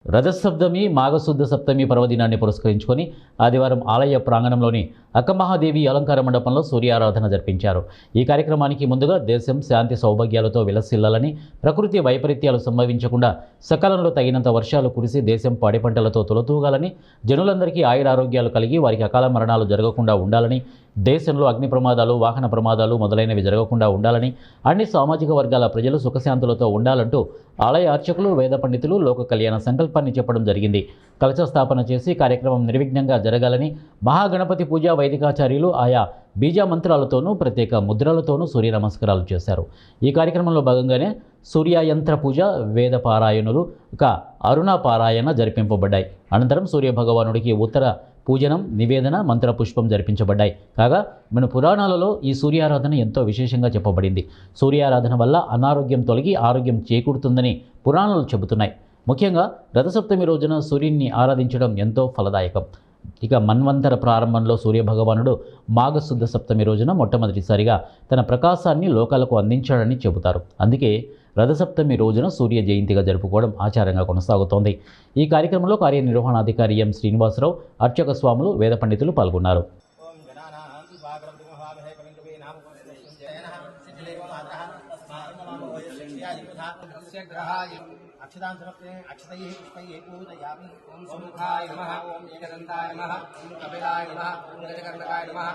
రథసప్తమి మాఘశుద్ధ సప్తమి పర్వదినాన్ని పురస్కరించుకొని ఆదివారం ఆలయ ప్రాంగణంలోని అక్కమహాదేవి అలంకార మండపంలో సూర్యారాధన జరిపించారు. ఈ కార్యక్రమానికి ముందుగా దేశం శాంతి సౌభాగ్యాలతో విలసిల్లాలని, ప్రకృతి వైపరీత్యాలు సంభవించకుండా సకాలంలో తగినంత వర్షాలు కురిసి దేశం పాడి పంటలతో తులతూగాలని, జనులందరికీ ఆయురారోగ్యాలు కలిగి వారికి అకాల మరణాలు జరగకుండా ఉండాలని, దేశంలో అగ్ని ప్రమాదాలు, వాహన ప్రమాదాలు మొదలైనవి జరగకుండా ఉండాలని, అన్ని సామాజిక వర్గాల ప్రజలు సుఖశాంతులతో ఉండాలంటూ ఆలయ అర్చకులు, వేద పండితులు లోక కళ్యాణ సంకల్పాన్ని చెప్పడం జరిగింది. కలశ స్థాపన చేసి కార్యక్రమం నిర్విఘ్నంగా జరగాలని మహాగణపతి పూజ వైదికాచార్యులు ఆయా బీజా మంత్రాలతోనూ ప్రత్యేక ముద్రలతోనూ సూర్య నమస్కారాలు చేశారు. ఈ కార్యక్రమంలో భాగంగానే సూర్యయంత్ర పూజ, వేద పారాయణులు, అరుణ పారాయణ జరిపింపబడ్డాయి. అనంతరం సూర్య భగవానుడికి ఉత్తర పూజనం, నివేదన, మంత్రపుష్పం జరిపించబడ్డాయి. కాగా మన పురాణాలలో ఈ సూర్యారాధన ఎంతో విశేషంగా చెప్పబడింది. సూర్యారాధన వల్ల అనారోగ్యం తొలగి ఆరోగ్యం చేకూరుతుందని పురాణాలు చెబుతున్నాయి. ముఖ్యంగా రథసప్తమి రోజున సూర్యుడిని ఆరాధించడం ఎంతో ఫలదాయకం. ఇక మన్వంతర ప్రారంభంలో సూర్యభగవానుడు మాఘశుద్ధ సప్తమి రోజున మొట్టమొదటిసారిగా తన ప్రకాశాన్ని లోకాలకు అందించాడని చెబుతారు. అందుకే రథసప్తమి రోజున సూర్య జయంతిగా జరుపుకోవడం ఆచారంగా కొనసాగుతోంది. ఈ కార్యక్రమంలో కార్యనిర్వహణాధికారి ఎం శ్రీనివాసరావు, అర్చక స్వాములు, వేద పండితులు పాల్గొన్నారు. अक्षतां समर्पये अक्षतैः पुष्पैः पूजयामि। ओम सुमुखाय नमः, ओम एकदन्ताय नमः, ओम कपिलाय नमः, ओम गजकर्णकाय नमः।